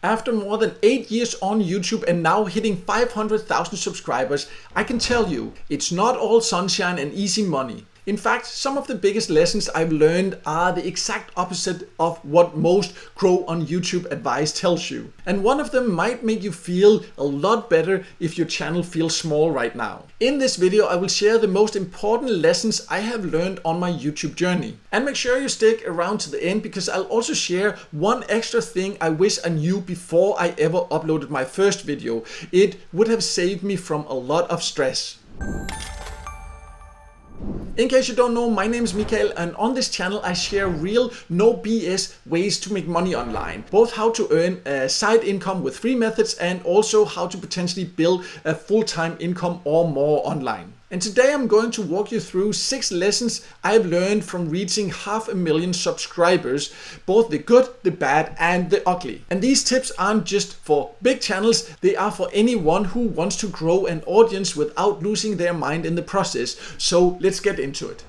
After more than 8 years on YouTube and now hitting 500,000 subscribers, I can tell you, it's not all sunshine and easy money. In fact, some of the biggest lessons I've learned are the exact opposite of what most grow on YouTube advice tells you. And one of them might make you feel a lot better if your channel feels small right now. In this video, I will share the most important lessons I have learned on my YouTube journey. And make sure you stick around to the end because I'll also share one extra thing I wish I knew before I ever uploaded my first video. It would have saved me from a lot of stress. In case you don't know, my name is Mikael, and on this channel I share real, no BS ways to make money online. Both how to earn a side income with free methods and also how to potentially build a full-time income or more online. And today I'm going to walk you through 6 lessons I've learned from reaching 500,000 subscribers, both the good, the bad and the ugly. And these tips aren't just for big channels, they are for anyone who wants to grow an audience without losing their mind in the process. So let's get into it.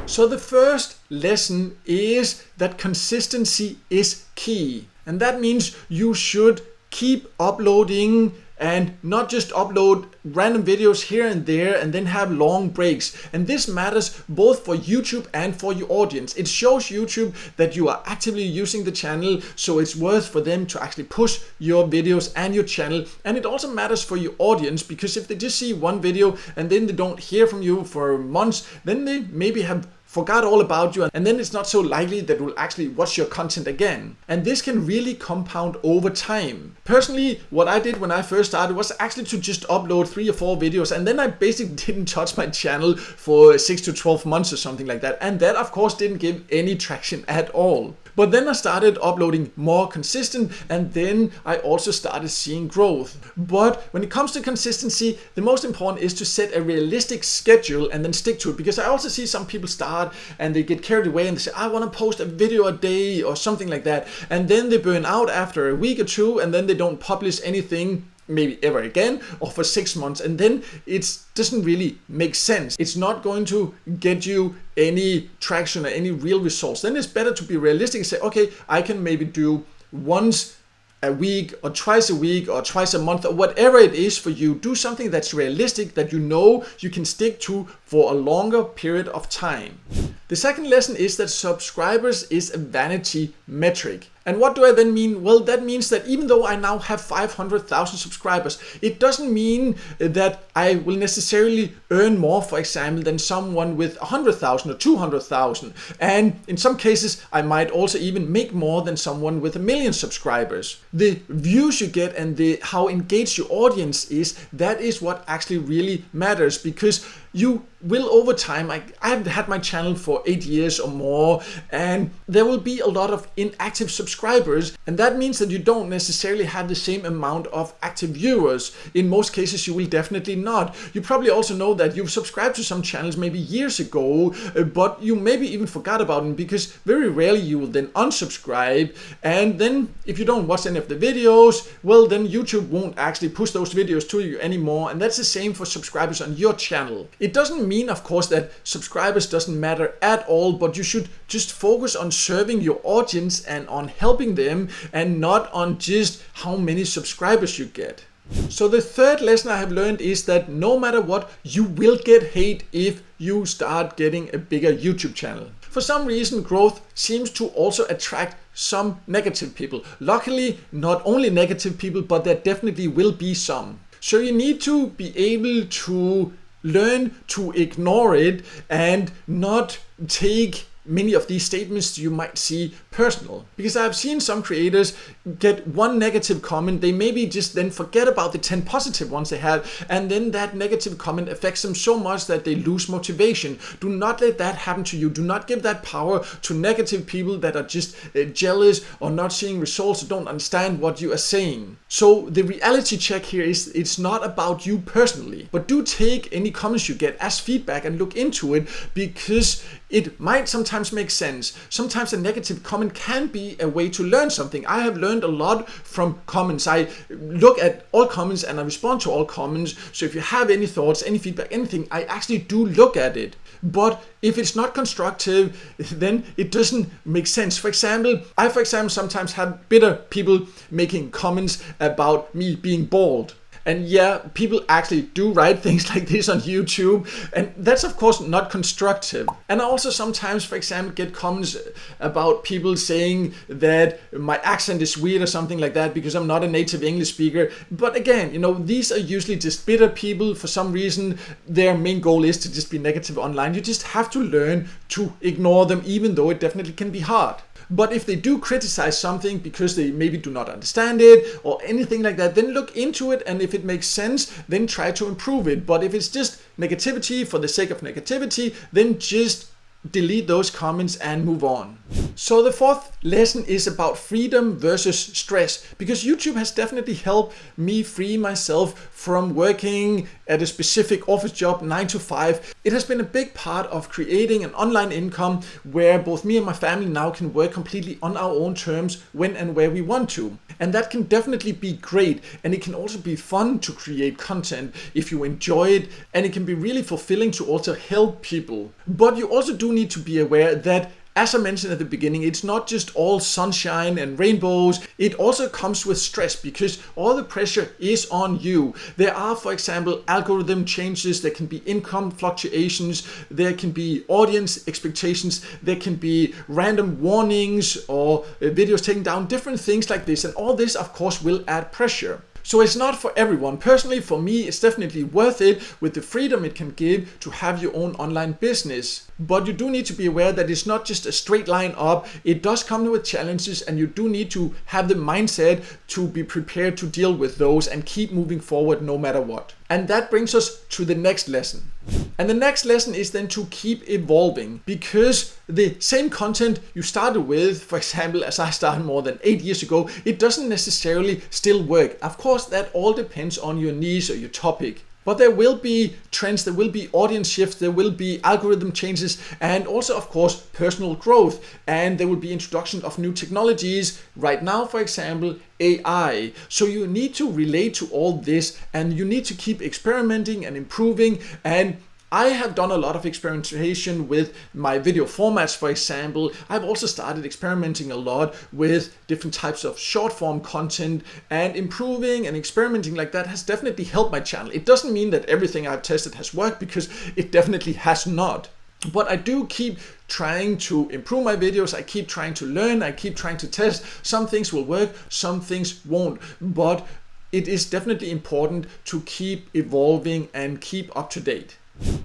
So the first lesson is that consistency is key. And that means you should keep uploading and not just upload random videos here and there and then have long breaks. And this matters both for YouTube and for your audience. It shows YouTube that you are actively using the channel, so it's worth for them to actually push your videos and your channel. And it also matters for your audience because if they just see one video and then they don't hear from you for months, then they maybe have forgot all about you, and then it's not so likely that we'll actually watch your content again. And this can really compound over time. Personally, what I did when I first started was actually to just upload 3 or 4 videos, and then I basically didn't touch my channel for 6 to 12 months or something like that. And that of course didn't give any traction at all. But then I started uploading more consistent, and then I also started seeing growth. But when it comes to consistency, the most important is to set a realistic schedule and then stick to it. Because I also see some people start and they get carried away and they say, I want to post a video a day or something like that. And then they burn out after a week or 2, and then they don't publish anything maybe ever again or for 6 months, and then it doesn't really make sense. It's not going to get you any traction or any real results. Then it's better to be realistic and say, okay, I can maybe do once a week or twice a week or twice a month or whatever it is for you. Do something that's realistic, that you know you can stick to for a longer period of time. The second lesson is that subscribers is a vanity metric. And what do I then mean? Well, that means that even though I now have 500,000 subscribers, it doesn't mean that I will necessarily earn more, for example, than someone with 100,000 or 200,000. And in some cases, I might also even make more than someone with 1 million subscribers. The views you get and how engaged your audience is, that is what actually really matters, because you will over time, I've had my channel for 8 years or more, and there will be a lot of inactive subscribers, and that means that you don't necessarily have the same amount of active viewers. In most cases you will definitely not. You probably also know that you've subscribed to some channels maybe years ago, but you maybe even forgot about them because very rarely you will then unsubscribe, and then if you don't watch any of the videos, well then YouTube won't actually push those videos to you anymore. And that's the same for subscribers on your channel. It doesn't mean, of course, that subscribers doesn't matter at all, but you should just focus on serving your audience and on helping them, and not on just how many subscribers you get. So the third lesson I have learned is that no matter what, you will get hate if you start getting a bigger YouTube channel. For some reason, growth seems to also attract some negative people. Luckily, not only negative people, but there definitely will be some. So you need to be able to learn to ignore it and not take many of these statements you might see personal. Because I've seen some creators get one negative comment, they maybe just then forget about the 10 positive ones they have, and then that negative comment affects them so much that they lose motivation. Do not let that happen to you. Do not give that power to negative people that are just jealous or not seeing results or don't understand what you are saying. So the reality check here is it's not about you personally, but do take any comments you get as feedback and look into it, because it might sometimes make sense. Sometimes a negative comment can be a way to learn something. I have learned a lot from comments. I look at all comments and I respond to all comments. So if you have any thoughts, any feedback, anything, I actually do look at it. But if it's not constructive, then it doesn't make sense. For example, I sometimes have bitter people making comments about me being bald. And yeah, people actually do write things like this on YouTube, and that's of course not constructive. And I also sometimes, for example, get comments about people saying that my accent is weird or something like that because I'm not a native English speaker. But again, these are usually just bitter people. For some reason, their main goal is to just be negative online. You just have to learn to ignore them, even though it definitely can be hard. But if they do criticize something because they maybe do not understand it or anything like that, then look into it, and if it makes sense, then try to improve it. But if it's just negativity for the sake of negativity, then just delete those comments and move on. So the fourth lesson is about freedom versus stress, because YouTube has definitely helped me free myself from working at a specific office job 9 to 5. It has been a big part of creating an online income where both me and my family now can work completely on our own terms when and where we want to. And that can definitely be great, and it can also be fun to create content if you enjoy it, and it can be really fulfilling to also help people. But you also do need to be aware that, as I mentioned at the beginning, it's not just all sunshine and rainbows. It also comes with stress because all the pressure is on you. There are, for example, algorithm changes, there can be income fluctuations, there can be audience expectations, there can be random warnings or videos taken down, different things like this. And all this, of course, will add pressure. So it's not for everyone. Personally, for me, it's definitely worth it with the freedom it can give to have your own online business. But you do need to be aware that it's not just a straight line up. It does come with challenges, and you do need to have the mindset to be prepared to deal with those and keep moving forward no matter what. And that brings us to the next lesson. And the next lesson is then to keep evolving, because the same content you started with, for example, as I started more than 8 years ago, it doesn't necessarily still work. Of course, that all depends on your niche or your topic. But there will be trends, there will be audience shifts, there will be algorithm changes, and also, of course, personal growth. And there will be introduction of new technologies. Right now, for example, AI. So you need to relate to all this, and you need to keep experimenting and improving. And I have done a lot of experimentation with my video formats, for example. I've also started experimenting a lot with different types of short form content, and improving and experimenting like that has definitely helped my channel. It doesn't mean that everything I've tested has worked, because it definitely has not. But I do keep trying to improve my videos. I keep trying to learn. I keep trying to test. Some things will work, some things won't. But it is definitely important to keep evolving and keep up to date.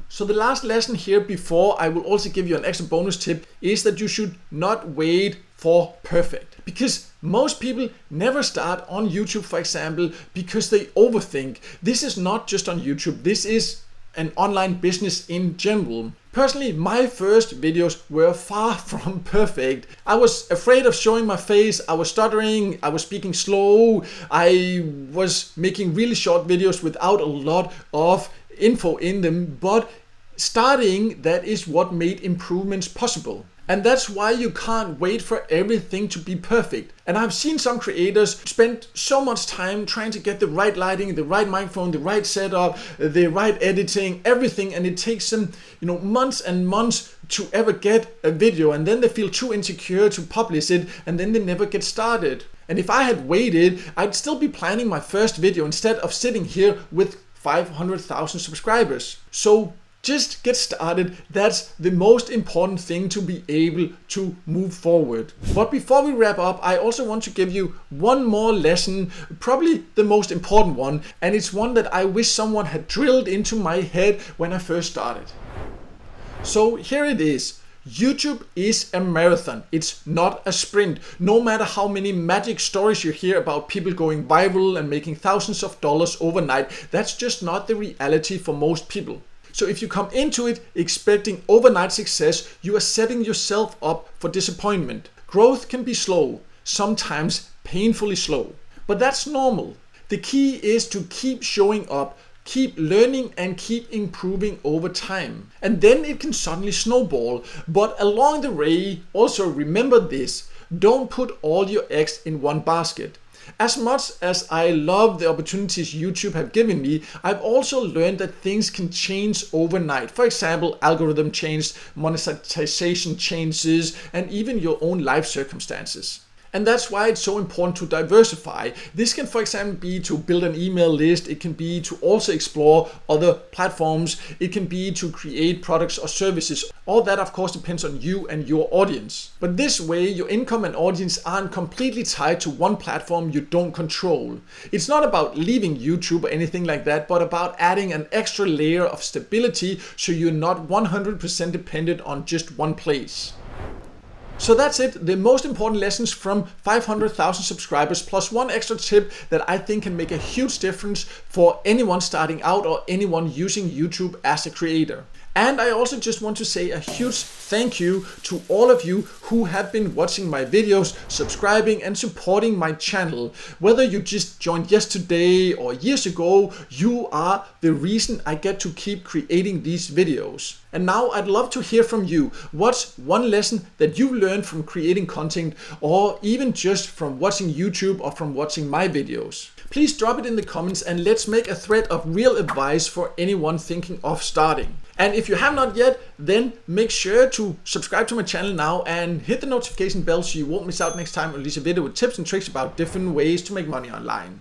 So the last lesson here, before I will also give you an extra bonus tip, is that you should not wait for perfect. Because most people never start on YouTube, for example, because they overthink. This is not just on YouTube. This is an online business in general. Personally, my first videos were far from perfect. I was afraid of showing my face, I was stuttering, I was speaking slow, I was making really short videos without a lot of info in them, but starting, that is what made improvements possible. And that's why you can't wait for everything to be perfect. And I've seen some creators spend so much time trying to get the right lighting, the right microphone, the right setup, the right editing, everything, and it takes them, months and months to ever get a video, and then they feel too insecure to publish it, and then they never get started. And if I had waited, I'd still be planning my first video instead of sitting here with 500,000 subscribers. So just get started. That's the most important thing to be able to move forward. But before we wrap up, I also want to give you one more lesson, probably the most important one, and it's one that I wish someone had drilled into my head when I first started. So here it is. YouTube is a marathon. It's not a sprint. No matter how many magic stories you hear about people going viral and making thousands of dollars overnight, that's just not the reality for most people. So if you come into it expecting overnight success, you are setting yourself up for disappointment. Growth can be slow, sometimes painfully slow, but that's normal. The key is to keep showing up, keep learning, and keep improving over time. And then it can suddenly snowball. But along the way, also remember this: Don't put all your eggs in one basket. As much as I love the opportunities YouTube have given me, I've also learned that things can change overnight. For example, algorithm change, monetization changes, and even your own life circumstances. And that's why it's so important to diversify. This can, for example, be to build an email list. It can be to also explore other platforms. It can be to create products or services. All that, of course, depends on you and your audience. But this way, your income and audience aren't completely tied to one platform you don't control. It's not about leaving YouTube or anything like that, but about adding an extra layer of stability so you're not 100% dependent on just one place. So that's it, the most important lessons from 500,000 subscribers, plus one extra tip that I think can make a huge difference for anyone starting out or anyone using YouTube as a creator. And I also just want to say a huge thank you to all of you who have been watching my videos, subscribing and supporting my channel. Whether you just joined yesterday or years ago, you are the reason I get to keep creating these videos. And now I'd love to hear from you. What's one lesson that you learned from creating content, or even just from watching YouTube or from watching my videos? Please drop it in the comments and let's make a thread of real advice for anyone thinking of starting. And if you have not yet, then make sure to subscribe to my channel now and hit the notification bell so you won't miss out next time I release a video with tips and tricks about different ways to make money online.